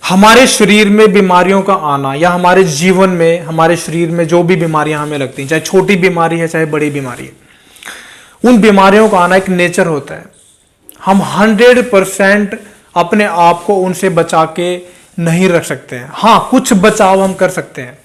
हमारे शरीर में बीमारियों का आना या हमारे जीवन में हमारे शरीर में जो भी बीमारियां हमें लगती हैं, चाहे छोटी बीमारी है चाहे बड़ी बीमारी है, उन बीमारियों का आना एक नेचर होता है। हम 100% अपने आप को उनसे बचा के नहीं रख सकते हैं। हाँ, कुछ बचाव हम कर सकते हैं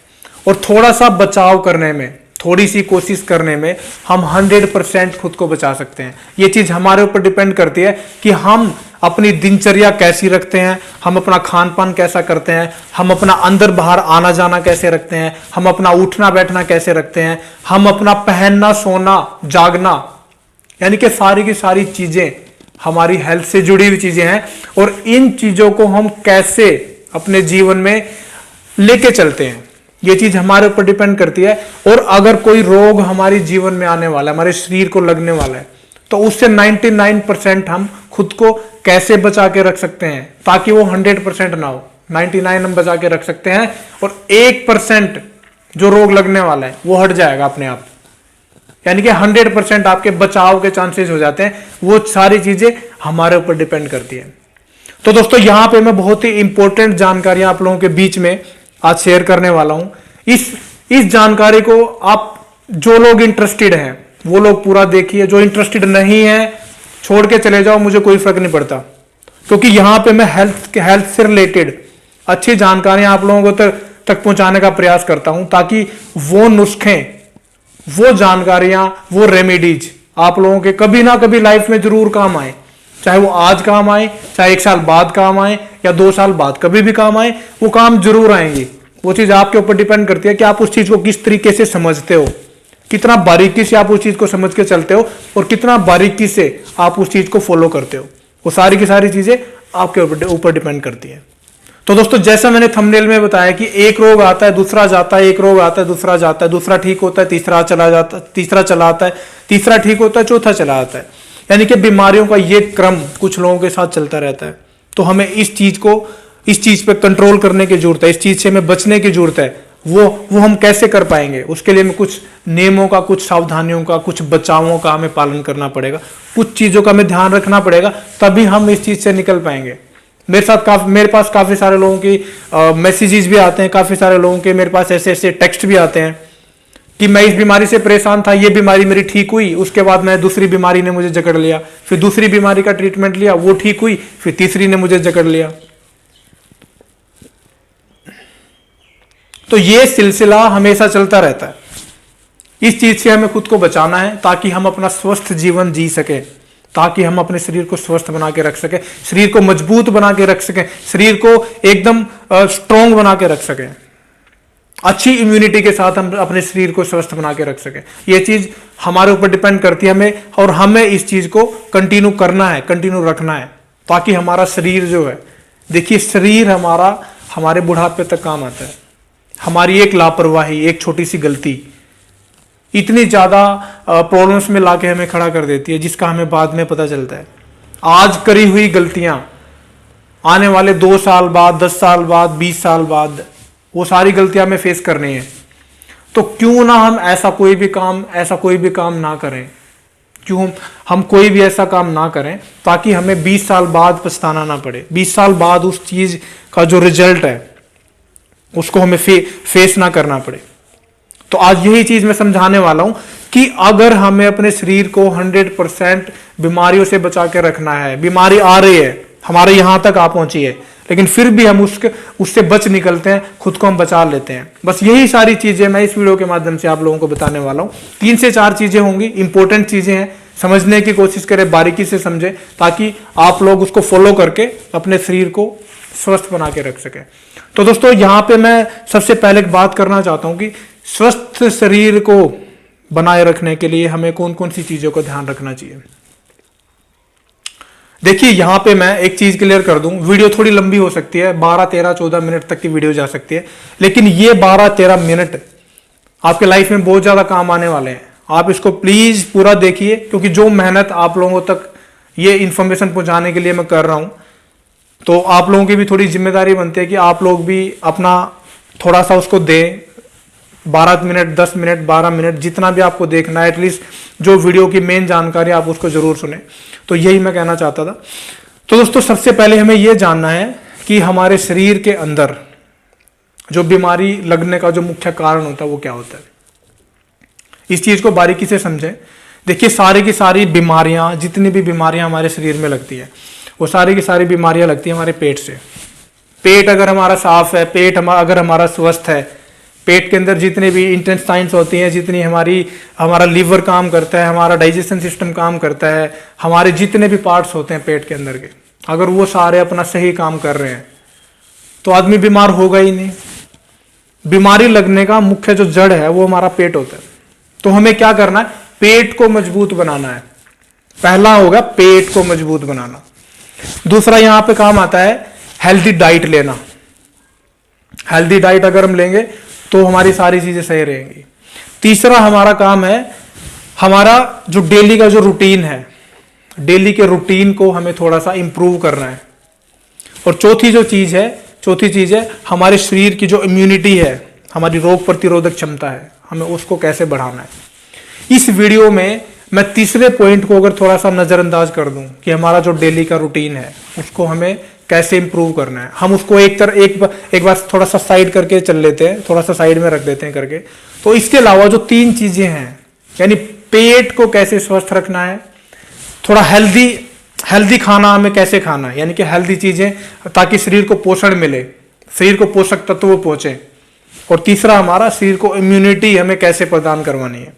और थोड़ा सा बचाव करने में, थोड़ी सी कोशिश करने में हम 100% खुद को बचा सकते हैं। ये चीज हमारे ऊपर डिपेंड करती है कि हम अपनी दिनचर्या कैसी रखते हैं, हम अपना खान पान कैसा करते हैं, हम अपना अंदर बाहर आना जाना कैसे रखते हैं, हम अपना उठना बैठना कैसे रखते हैं, हम अपना पहनना सोना जागना, यानी कि सारी की सारी चीजें हमारी हेल्थ से जुड़ी हुई चीजें हैं और इन चीजों को हम कैसे अपने जीवन में लेके चलते हैं, ये चीज हमारे ऊपर डिपेंड करती है। और अगर कोई रोग हमारे जीवन में आने वाला है, हमारे शरीर को लगने वाला है, तो उससे 99% हम खुद को कैसे बचा के रख सकते हैं ताकि वो 100% ना हो। 99 हम बचा के रख सकते हैं और 1% जो रोग लगने वाला है वो हट जाएगा अपने आप, यानी कि 100% आपके बचाव के चांसेस हो जाते हैं। वो सारी चीजें हमारे ऊपर डिपेंड करती है। तो दोस्तों, यहां पे मैं बहुत ही इंपॉर्टेंट जानकारियां आप लोगों के बीच में आज शेयर करने वाला हूं। इस जानकारी को आप जो लोग इंटरेस्टेड हैं वो लोग पूरा देखिए, जो इंटरेस्टेड नहीं है छोड़ के चले जाओ, मुझे कोई फर्क नहीं पड़ता, क्योंकि यहां पे मैं हेल्थ से रिलेटेड अच्छी जानकारियां आप लोगों को तक पहुंचाने का प्रयास करता हूं, ताकि वो नुस्खे, वो जानकारियां, वो रेमेडीज आप लोगों के कभी ना कभी लाइफ में जरूर काम आए। चाहे वो आज काम आए, चाहे 1 साल बाद काम आए या 2 साल बाद, कभी भी काम आए, वो काम जरूर आएंगे। वो चीज आपके ऊपर डिपेंड करती है कि आप उस चीज को किस तरीके से समझते हो, कितना बारीकी से आप उस चीज को समझ के चलते हो और कितना बारीकी से आप उस चीज को फॉलो करते हो। वो सारी की सारी चीजें आपके ऊपर डिपेंड करती है। तो दोस्तों, जैसा मैंने थंबनेल में बताया कि एक रोग आता है दूसरा जाता है, एक रोग आता है दूसरा जाता है, दूसरा ठीक होता है तीसरा चला जाता है, तीसरा चला आता है, तीसरा ठीक होता है चौथा चला आता है, यानी कि बीमारियों का ये क्रम कुछ लोगों के साथ चलता रहता है। तो हमें इस चीज पे कंट्रोल करने की जरूरत है, इस चीज से हमें बचने की जरूरत है। वो हम कैसे कर पाएंगे, उसके लिए हमें कुछ नियमों का, कुछ सावधानियों का, कुछ बचावों का हमें पालन करना पड़ेगा, कुछ चीजों का हमें ध्यान रखना पड़ेगा, तभी हम इस चीज से निकल पाएंगे। मेरे पास काफी सारे लोगों की मैसेजेस भी आते हैं, काफी सारे लोगों के मेरे पास ऐसे टेक्स्ट भी आते हैं कि मैं इस बीमारी से परेशान था, ये बीमारी मेरी ठीक हुई, उसके बाद मैं दूसरी बीमारी ने मुझे जकड़ लिया, फिर दूसरी बीमारी का ट्रीटमेंट लिया, वो ठीक हुई, फिर तीसरी ने मुझे जकड़ लिया। तो ये सिलसिला हमेशा चलता रहता है। इस चीज से हमें खुद को बचाना है ताकि हम अपना स्वस्थ जीवन जी सके, ताकि हम अपने शरीर को स्वस्थ बना के रख सके, शरीर को मजबूत बना के रख सके, शरीर को एकदम स्ट्रॉन्ग बना के रख सके, अच्छी इम्यूनिटी के साथ हम अपने शरीर को स्वस्थ बना के रख सके। ये चीज हमारे ऊपर डिपेंड करती है हमें, और हमें इस चीज को कंटिन्यू करना है, कंटिन्यू रखना है, ताकि हमारा शरीर जो है, देखिए शरीर हमारे बुढ़ापे तक काम आता है। हमारी एक लापरवाही, एक छोटी सी गलती इतनी ज्यादा प्रॉब्लम्स में लाके हमें खड़ा कर देती है, जिसका हमें बाद में पता चलता है। आज करी हुई गलतियां आने वाले 2 साल बाद, 10 साल बाद, 20 साल बाद वो सारी गलतियां हमें फेस करनी है। तो क्यों ना हम ऐसा कोई भी काम ना करें, क्यों हम कोई भी ऐसा काम ना करें ताकि हमें 20 साल बाद पछताना ना पड़े, 20 साल बाद उस चीज का जो रिजल्ट है उसको हमें फेस ना करना पड़े। तो आज यही चीज मैं समझाने वाला हूं कि अगर हमें अपने शरीर को 100% बीमारियों से बचा के रखना है, बीमारी आ रही है, हमारे यहां तक आ पहुंची है, लेकिन फिर भी हम उससे बच निकलते हैं, खुद को हम बचा लेते हैं। बस यही सारी चीजें मैं इस वीडियो के माध्यम से आप लोगों को बताने वाला हूं। 3 से 4 चीजें होंगी, इंपॉर्टेंट चीजें हैं, समझने की कोशिश करें, बारीकी से समझें, ताकि आप लोग उसको फॉलो करके अपने शरीर को स्वस्थ बना के रख सके। तो दोस्तों, यहां पे मैं सबसे पहले एक बात करना चाहता हूं कि स्वस्थ शरीर को बनाए रखने के लिए हमें कौन कौन सी चीजों का ध्यान रखना चाहिए। देखिए, यहां पे मैं एक चीज क्लियर कर दूं, वीडियो थोड़ी लंबी हो सकती है, 12, 13, 14 मिनट तक की वीडियो जा सकती है, लेकिन ये 12, 13 मिनट आपके लाइफ में बहुत ज्यादा काम आने वाले हैं। आप इसको प्लीज पूरा देखिए, क्योंकि जो मेहनत आप लोगों तक ये इंफॉर्मेशन पहुंचाने के लिए मैं कर रहा हूं, तो आप लोगों की भी थोड़ी जिम्मेदारी बनती है कि आप लोग भी अपना थोड़ा सा उसको दें। 12 मिनट, 10 मिनट, 12 मिनट, जितना भी आपको देखना है, एटलीस्ट जो वीडियो की मेन जानकारी आप उसको जरूर सुने। तो यही मैं कहना चाहता था। तो दोस्तों, सबसे पहले हमें यह जानना है कि हमारे शरीर के अंदर जो बीमारी लगने का जो मुख्य कारण होता है वो क्या होता है। इस चीज को बारीकी से समझें। देखिए, सारी की सारी बीमारियां, जितनी भी बीमारियां हमारे शरीर में लगती है, वो सारी की सारी बीमारियां लगती हैं हमारे पेट से। पेट अगर हमारा साफ है, पेट अगर हमारा स्वस्थ है, पेट के अंदर जितने भी इंटेस्टाइन्स होती हैं, जितनी हमारा लीवर काम करता है, हमारा डाइजेशन सिस्टम काम करता है, हमारे जितने भी पार्ट्स होते हैं पेट के अंदर के, अगर वो सारे अपना सही काम कर रहे हैं तो आदमी बीमार होगा ही नहीं। बीमारी लगने का मुख्य जो जड़ है वो हमारा पेट होता है। तो हमें क्या करना है, पेट को मजबूत बनाना है। पहला होगा पेट को मजबूत बनाना। दूसरा यहां पे काम आता है हेल्दी डाइट लेना। हेल्दी डाइट अगर हम लेंगे तो हमारी सारी चीजें सही रहेंगी। तीसरा हमारा काम है, हमारा जो डेली का जो रूटीन है, डेली के रूटीन को हमें थोड़ा सा इंप्रूव करना है। और चौथी चीज है हमारे शरीर की जो इम्यूनिटी है, हमारी रोग प्रतिरोधक क्षमता है, हमें उसको कैसे बढ़ाना है। इस वीडियो में मैं तीसरे पॉइंट को अगर थोड़ा सा नजरअंदाज कर दूं कि हमारा जो डेली का रूटीन है उसको हमें कैसे इंप्रूव करना है, हम उसको एक बार थोड़ा सा साइड करके चल लेते हैं, थोड़ा सा साइड में रख देते हैं करके। तो इसके अलावा जो 3 चीजें हैं, यानी पेट को कैसे स्वस्थ रखना है, थोड़ा हेल्दी खाना हमें कैसे खाना है, यानी कि हेल्दी चीजें ताकि शरीर को पोषण मिले, शरीर को पोषक तत्व पहुंचे, और तीसरा हमारा शरीर को इम्यूनिटी हमें कैसे प्रदान करवानी है।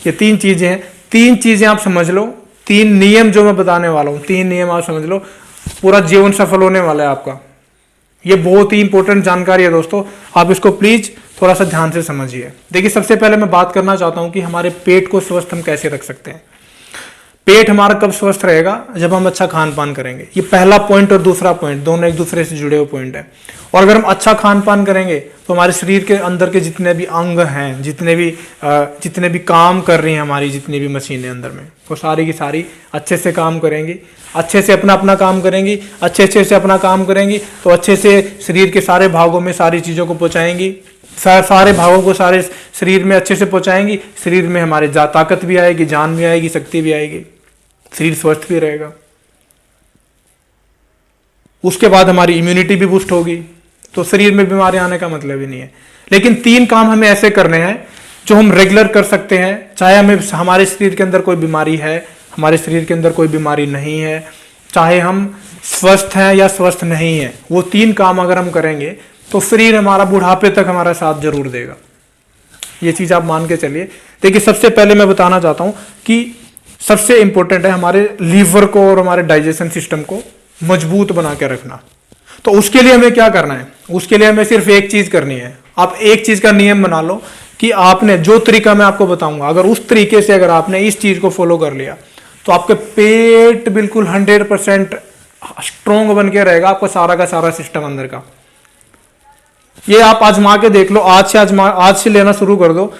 ये 3 चीजें हैं। 3 चीजें आप समझ लो, 3 नियम जो मैं बताने वाला हूं, 3 नियम आप समझ लो, पूरा जीवन सफल होने वाला है आपका। ये बहुत ही इंपॉर्टेंट जानकारी है दोस्तों, आप इसको प्लीज थोड़ा सा ध्यान से समझिए। देखिए, सबसे पहले मैं बात करना चाहता हूं कि हमारे पेट को स्वस्थ हम कैसे रख सकते हैं। पेट हमारा कब स्वस्थ रहेगा, जब हम अच्छा खान पान करेंगे। ये पहला पॉइंट और दूसरा पॉइंट दोनों एक दूसरे से जुड़े हुए पॉइंट है। और अगर हम अच्छा खान पान करेंगे तो हमारे शरीर के अंदर के जितने भी अंग हैं, जितने भी काम कर रही हैं हमारी जितनी भी मशीनें अंदर में, वो सारी की सारी अच्छे से काम करेंगी, अच्छे से अपना काम करेंगी, अच्छे से अपना काम करेंगी तो अच्छे से शरीर के सारे भागों में सारी चीज़ों को पहुँचाएंगी, सारे भागों को सारे शरीर में अच्छे से पहुँचाएंगी। शरीर में हमारे ताकत भी आएगी, जान भी आएगी, शक्ति भी आएगी, शरीर स्वस्थ भी रहेगा। उसके बाद हमारी इम्यूनिटी भी बूस्ट होगी, तो शरीर में बीमारियां आने का मतलब ही नहीं है। लेकिन 3 काम हमें ऐसे करने हैं जो हम रेगुलर कर सकते हैं, चाहे हमारे शरीर के अंदर कोई बीमारी है, हमारे शरीर के अंदर कोई बीमारी नहीं है, चाहे हम स्वस्थ हैं या स्वस्थ नहीं है, वो 3 काम अगर हम करेंगे तो शरीर हमारा बुढ़ापे तक हमारा साथ जरूर देगा। ये चीज आप मान के चलिए। देखिए, सबसे पहले मैं बताना चाहता हूं कि सबसे इंपॉर्टेंट है हमारे लीवर को और हमारे डाइजेशन सिस्टम को मजबूत बना के रखना। तो उसके लिए हमें क्या करना है, उसके लिए हमें सिर्फ एक चीज करनी है। आप एक चीज का नियम बना लो कि आपने जो तरीका मैं आपको बताऊंगा, अगर उस तरीके से अगर आपने इस चीज को फॉलो कर लिया तो आपके पेट बिल्कुल 100% स्ट्रोंग बन के रहेगा, आपका सारा का सारा सिस्टम अंदर का। ये आप आजमा के देख लो, आज से लेना शुरू कर दो।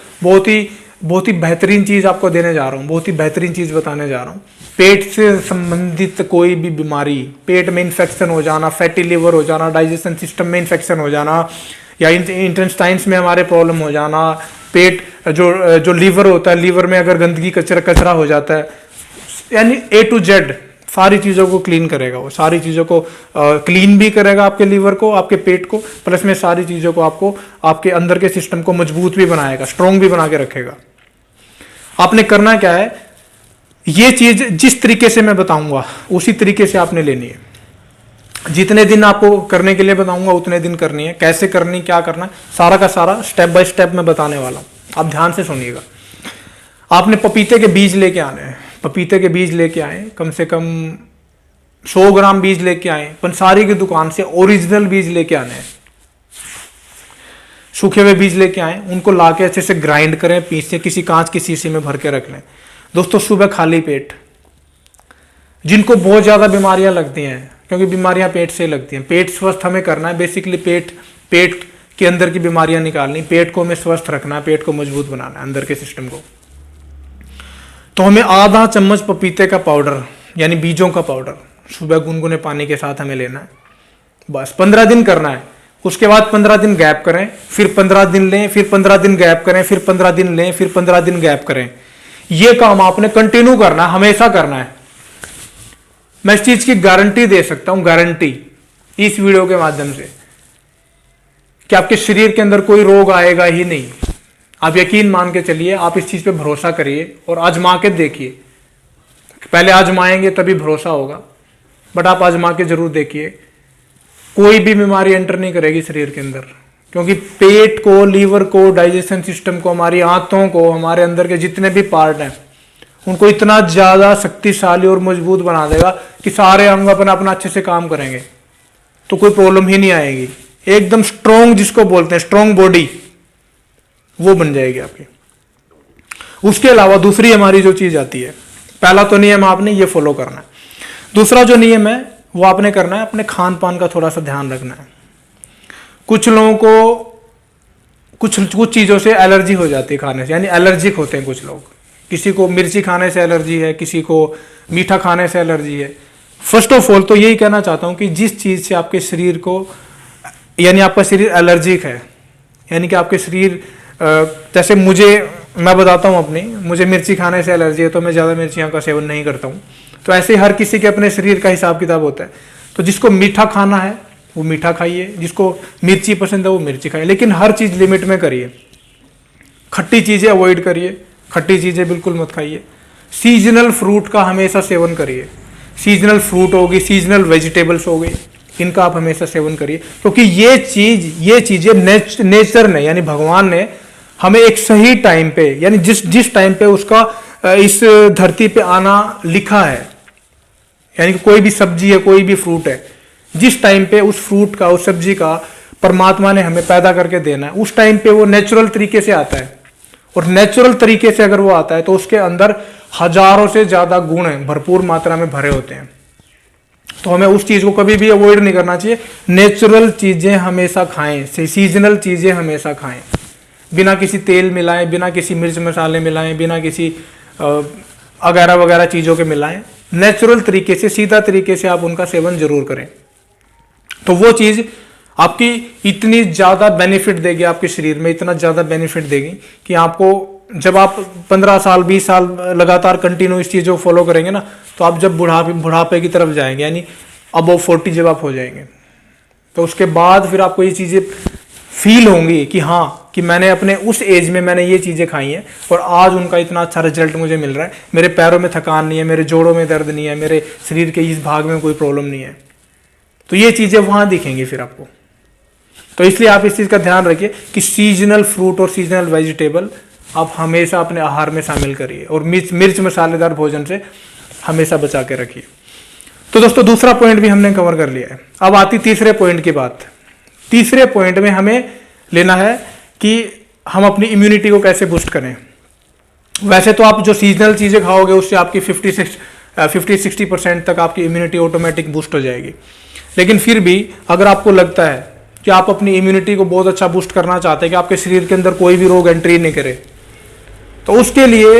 बहुत ही बेहतरीन चीज आपको देने जा रहा हूं, बहुत ही बेहतरीन चीज बताने जा रहा हूं। पेट से संबंधित कोई भी बीमारी, पेट में इन्फेक्शन हो जाना, फैटी लिवर हो जाना, डाइजेशन सिस्टम में इन्फेक्शन हो जाना, या इंटेस्टाइन्स में हमारे प्रॉब्लम हो जाना, पेट जो लीवर होता है, लीवर में अगर गंदगी कचरा हो जाता है, यानी A to Z सारी चीज़ों को क्लीन करेगा। वो सारी चीज़ों को क्लीन भी करेगा, आपके लीवर को, आपके पेट को, प्लस में सारी चीज़ों को आपको आपके अंदर के सिस्टम को मजबूत भी बनाएगा, स्ट्रोंग भी बना के रखेगा। आपने करना क्या है, ये चीज जिस तरीके से मैं बताऊंगा उसी तरीके से आपने लेनी है। जितने दिन आपको करने के लिए बताऊंगा उतने दिन करनी है। कैसे करनी, क्या करना, सारा का सारा स्टेप बाय स्टेप मैं बताने वाला हूं, आप ध्यान से सुनिएगा। आपने पपीते के बीज लेके आने हैं, पपीते के बीज लेके आए, कम से कम 100 ग्राम बीज लेके आए, पंसारी की दुकान से ओरिजिनल बीज लेके आने हैं। सूखे हुए बीज लेके आए, उनको लाके अच्छे से ग्राइंड करें, पीसें, किसी कांच की शीशी में भर के रख लें। दोस्तों, सुबह खाली पेट, जिनको बहुत ज्यादा बीमारियां लगती हैं, क्योंकि बीमारियां पेट से लगती हैं, पेट स्वस्थ हमें करना है। बेसिकली पेट के अंदर की बीमारियां निकालनी, पेट को हमें स्वस्थ रखना है, पेट को मजबूत बनाना है, अंदर के सिस्टम को। तो हमें आधा चम्मच पपीते का पाउडर, यानी बीजों का पाउडर, सुबह गुनगुने पानी के साथ हमें लेना है। बस 15 दिन करना है। उसके बाद 15 दिन गैप करें, फिर 15 दिन लें, फिर 15 दिन गैप करें, फिर 15 दिन लें, फिर 15 दिन गैप करें। ये काम आपने कंटिन्यू करना है, हमेशा करना है। मैं इस चीज की गारंटी दे सकता हूं, गारंटी। इस वीडियो के माध्यम से कि आपके शरीर के अंदर कोई रोग आएगा ही नहीं। आप यकीन मान के चलिए, आप इस चीज पे भरोसा करिए और आजमा के देखिए। पहले आजमाएंगे तभी भरोसा होगा, बट आप आजमा के जरूर देखिए। कोई भी बीमारी एंटर नहीं करेगी शरीर के अंदर, क्योंकि पेट को, लीवर को, डाइजेशन सिस्टम को, हमारी आंतों को, हमारे अंदर के जितने भी पार्ट हैं उनको इतना ज्यादा शक्तिशाली और मजबूत बना देगा कि सारे अंग अपना अपना अच्छे से काम करेंगे, तो कोई प्रॉब्लम ही नहीं आएगी। एकदम स्ट्रोंग, जिसको बोलते हैं स्ट्रोंग बॉडी, वो बन जाएगी आपकी। उसके अलावा दूसरी हमारी जो चीज आती है, पहला तो नियम आपने ये फॉलो करना है। दूसरा जो नियम है वो आपने करना है, अपने खान पान का थोड़ा सा ध्यान रखना है। कुछ लोगों को कुछ चीज़ों से एलर्जी हो जाती है खाने से, यानी एलर्जिक होते हैं कुछ लोग। किसी को मिर्ची खाने से एलर्जी है, किसी को मीठा खाने से एलर्जी है। फर्स्ट ऑफ ऑल तो यही कहना चाहता हूँ कि जिस चीज़ से आपके शरीर को, यानी आपका शरीर एलर्जिक है, यानी कि आपके शरीर, जैसे मैं बताता हूँ अपनी, मुझे मिर्ची खाने से एलर्जी है तो मैं ज़्यादा मिर्चियाँ का सेवन नहीं करता हूँ। तो ऐसे हर किसी के अपने शरीर का हिसाब किताब होता है। तो जिसको मीठा खाना है वो मीठा खाइए, जिसको मिर्ची पसंद है वो मिर्ची खाइए, लेकिन हर चीज़ लिमिट में करिए। खट्टी चीज़ें अवॉइड करिए, खट्टी चीज़ें बिल्कुल मत खाइए। सीजनल फ्रूट का हमेशा सेवन करिए। सीजनल फ्रूट होगी, सीजनल वेजिटेबल्स हो गई, इनका आप हमेशा सेवन करिए, क्योंकि ये चीज़ें नेचर ने, यानी भगवान ने हमें एक सही टाइम पे, यानी जिस टाइम पे उसका इस धरती पे आना लिखा है, यानी कि कोई भी सब्जी है, कोई भी फ्रूट है, जिस टाइम पे उस फ्रूट का, उस सब्जी का परमात्मा ने हमें पैदा करके देना है, उस टाइम पे वो नेचुरल तरीके से आता है। और नेचुरल तरीके से अगर वो आता है तो उसके अंदर हजारों से ज्यादा गुण हैं, भरपूर मात्रा में भरे होते हैं। तो हमें उस चीज को कभी भी अवॉइड नहीं करना चाहिए। नेचुरल चीजें हमेशा खाएं, सीजनल चीजें हमेशा खाएं, बिना किसी तेल मिलाएं, बिना किसी मिर्च मसाले मिलाएं, बिना किसी वगैरह वगैरह चीजों के मिलाएं। नेचुरल तरीके से, सीधा तरीके से आप उनका सेवन जरूर करें। तो वो चीज आपकी इतनी ज्यादा बेनिफिट देगी, आपके शरीर में इतना ज्यादा बेनिफिट देगी कि आपको, जब आप 15 साल 20 साल लगातार कंटिन्यू इस चीज़ को फॉलो करेंगे ना, तो आप जब बुढ़ापे की तरफ जाएंगे, यानी अबव 40 जब आप हो जाएंगे, तो उसके बाद फिर आपको ये चीज़ें फील होंगी कि हाँ, कि मैंने अपने उस एज में मैंने ये चीज़ें खाई हैं और आज उनका इतना अच्छा रिजल्ट मुझे मिल रहा है। मेरे पैरों में थकान नहीं है, मेरे जोड़ों में दर्द नहीं है, मेरे शरीर के इस भाग में कोई प्रॉब्लम नहीं है। तो ये चीज़ें वहाँ दिखेंगी फिर आपको। तो इसलिए आप इस चीज़ का ध्यान रखिए कि सीजनल फ्रूट और सीजनल वेजिटेबल आप हमेशा अपने आहार में शामिल करिए और मिर्च मसालेदार भोजन से हमेशा बचा के रखिए। तो दोस्तों, दूसरा पॉइंट भी हमने कवर कर लिया है। अब आती तीसरे पॉइंट की बात। तीसरे पॉइंट में हमें लेना है कि हम अपनी इम्यूनिटी को कैसे बूस्ट करें। वैसे तो आप जो सीजनल चीज़ें खाओगे उससे आपकी 50-60% तक आपकी इम्यूनिटी ऑटोमेटिक बूस्ट हो जाएगी। लेकिन फिर भी अगर आपको लगता है कि आप अपनी इम्यूनिटी को बहुत अच्छा बूस्ट करना चाहते हैं, कि आपके शरीर के अंदर कोई भी रोग एंट्री नहीं करे, तो उसके लिए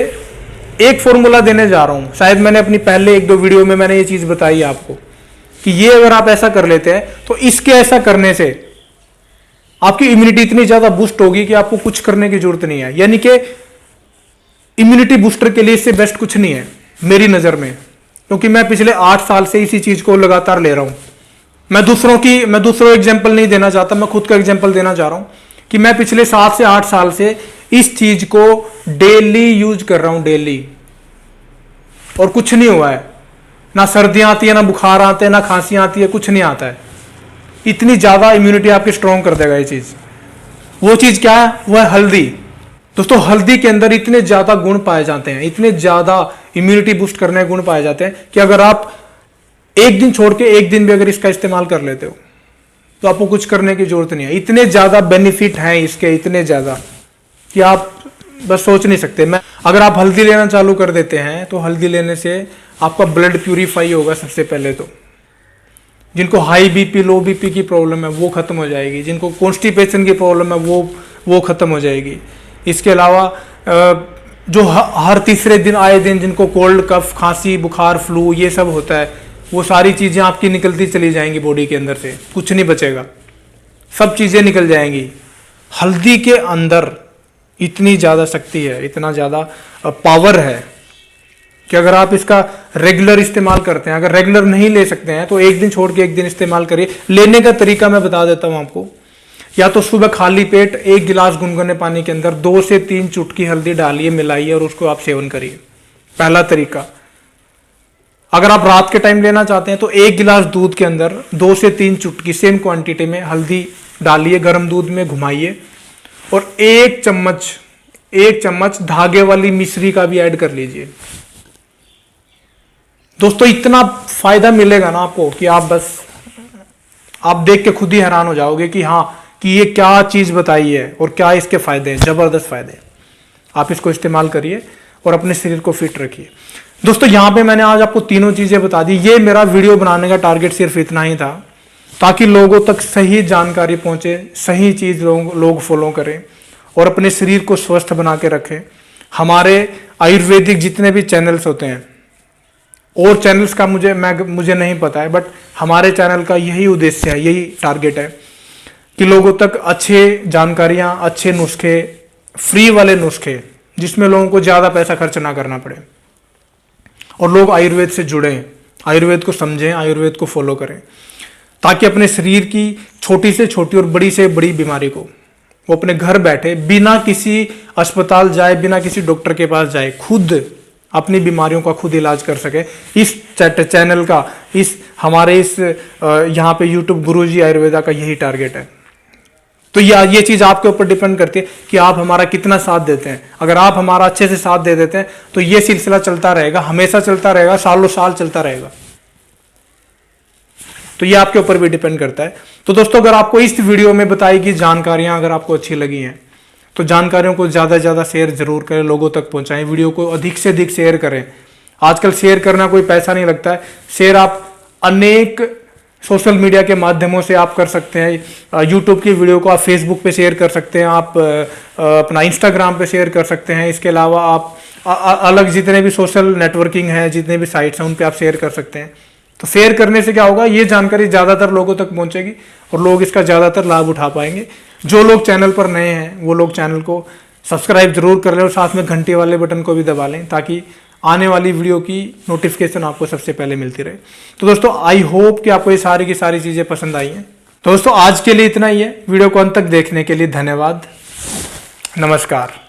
एक फॉर्मूला देने जा रहा हूं। शायद मैंने अपनी पहले 1-2 वीडियो में मैंने ये चीज बताई आपको कि ये अगर आप ऐसा कर लेते हैं तो इसके ऐसा करने से आपकी इम्यूनिटी इतनी ज्यादा बूस्ट होगी कि आपको कुछ करने की जरूरत नहीं है। यानी कि इम्यूनिटी बूस्टर के लिए इससे बेस्ट कुछ नहीं है मेरी नजर में, क्योंकि मैं पिछले 8 साल से इसी चीज को लगातार ले रहा हूं। मैं दूसरों एग्जाम्पल नहीं देना चाहता, मैं खुद का एग्जाम्पल देना चाह रहा हूं कि मैं पिछले 7 से 8 साल से इस चीज को डेली यूज कर रहा हूं, डेली, और कुछ नहीं हुआ है। ना सर्दियां आती है, ना बुखार आते हैं, ना खांसी आती है, कुछ नहीं आता है। इतनी ज्यादा इम्यूनिटी आपकी स्ट्रॉन्ग कर देगा ये चीज। वो चीज क्या है? वो है हल्दी। दोस्तों, हल्दी के अंदर इतने ज्यादा गुण पाए जाते हैं, इतने ज्यादा इम्यूनिटी बूस्ट करने के गुण पाए जाते हैं कि अगर आप एक दिन छोड़ के एक दिन भी अगर इसका इस्तेमाल कर लेते हो तो आपको कुछ करने की जरूरत नहीं है। इतने ज्यादा बेनिफिट हैं इसके, इतने ज्यादा कि आप बस सोच नहीं सकते। अगर आप हल्दी लेना चालू कर देते हैं तो हल्दी लेने से आपका ब्लड प्यूरिफाई होगा। सबसे पहले तो जिनको हाई बीपी, लो बीपी की प्रॉब्लम है वो खत्म हो जाएगी, जिनको कॉन्स्टिपेशन की प्रॉब्लम है वो खत्म हो जाएगी। इसके अलावा जो हर तीसरे दिन आए दिन जिनको कोल्ड, कफ, खांसी, बुखार, फ्लू ये सब होता है, वो सारी चीजें आपकी निकलती चली जाएंगी बॉडी के अंदर से, कुछ नहीं बचेगा, सब चीजें निकल जाएंगी। हल्दी के अंदर इतनी ज्यादा शक्ति है, इतना ज्यादा पावर है कि अगर आप इसका रेगुलर इस्तेमाल करते हैं, अगर रेगुलर नहीं ले सकते हैं तो एक दिन छोड़ के एक दिन इस्तेमाल करिए। लेने का तरीका मैं बता देता हूं आपको। या तो सुबह खाली पेट 1 गिलास गुनगुने पानी के अंदर 2 से 3 चुटकी हल्दी डालिए, मिलाइए और उसको आप सेवन करिए। पहला तरीका। अगर आप रात के टाइम लेना चाहते हैं तो 1 गिलास दूध के अंदर 2 से 3 चुटकी सेम क्वांटिटी में हल्दी डालिए, गर्म दूध में घुमाइए और 1 चम्मच धागे वाली मिश्री का भी ऐड कर लीजिए। दोस्तों इतना फायदा मिलेगा ना आपको कि आप देख के खुद ही हैरान हो जाओगे कि हाँ, कि ये क्या चीज बताई है और क्या इसके फायदे हैं, जबरदस्त फायदे। आप इसको इस्तेमाल करिए और अपने शरीर को फिट रखिए। दोस्तों यहां पे मैंने आज आपको तीनों चीजें बता दी। ये मेरा वीडियो बनाने का टारगेट सिर्फ इतना ही था, ताकि लोगों तक सही जानकारी पहुंचे, सही चीज लोग फॉलो करें और अपने शरीर को स्वस्थ बना के रखें। हमारे आयुर्वेदिक जितने भी चैनल्स होते हैं, और चैनल्स का मुझे नहीं पता है, बट हमारे चैनल का यही उद्देश्य है, यही टारगेट है कि लोगों तक अच्छे जानकारियां, अच्छे नुस्खे, फ्री वाले नुस्खे जिसमें लोगों को ज़्यादा पैसा खर्च ना करना पड़े और लोग आयुर्वेद से जुड़ें, आयुर्वेद को समझें, आयुर्वेद को फॉलो करें, ताकि अपने शरीर की छोटी से छोटी और बड़ी से बड़ी बीमारी को वो अपने घर बैठे, बिना किसी अस्पताल जाए, बिना किसी डॉक्टर के पास जाए, खुद अपनी बीमारियों का खुद इलाज कर सके। इस चैनल का, हमारे यहाँ पे यूट्यूब गुरुजी आयुर्वेदा का यही टारगेट है। तो ये चीज आपके ऊपर डिपेंड करती है कि आप हमारा कितना साथ देते हैं। अगर आप हमारा अच्छे से साथ दे देते हैं तो ये सिलसिला चलता रहेगा, हमेशा चलता रहेगा, सालों साल चलता रहेगा। तो ये आपके ऊपर भी डिपेंड करता है। तो दोस्तों अगर आपको इस वीडियो में बताई गई जानकारियां अगर आपको अच्छी लगी हैं तो जानकारियों को ज़्यादा से ज़्यादा शेयर जरूर करें, लोगों तक पहुंचाएं, वीडियो को अधिक से अधिक शेयर करें। आजकल शेयर करना कोई पैसा नहीं लगता है। शेयर आप अनेक सोशल मीडिया के माध्यमों से आप कर सकते हैं। यूट्यूब की वीडियो को आप फेसबुक पे शेयर कर सकते हैं, आप अपना इंस्टाग्राम पे शेयर कर सकते हैं। इसके अलावा आप अलग जितने भी सोशल नेटवर्किंग है, जितने भी साइट्स हैं, उन पे आप शेयर कर सकते हैं। तो शेयर करने से क्या होगा, ये जानकारी ज़्यादातर लोगों तक पहुंचेगी और लोग इसका ज़्यादातर लाभ उठा पाएंगे। जो लोग चैनल पर नए हैं वो लोग चैनल को सब्सक्राइब जरूर कर लें और साथ में घंटे वाले बटन को भी दबा लें, ताकि आने वाली वीडियो की नोटिफिकेशन आपको सबसे पहले मिलती रहे। तो दोस्तों आई होप कि आपको ये सारी की सारी चीज़ें पसंद आई हैं। तो दोस्तों आज के लिए इतना ही है। वीडियो को अंत तक देखने के लिए धन्यवाद। नमस्कार।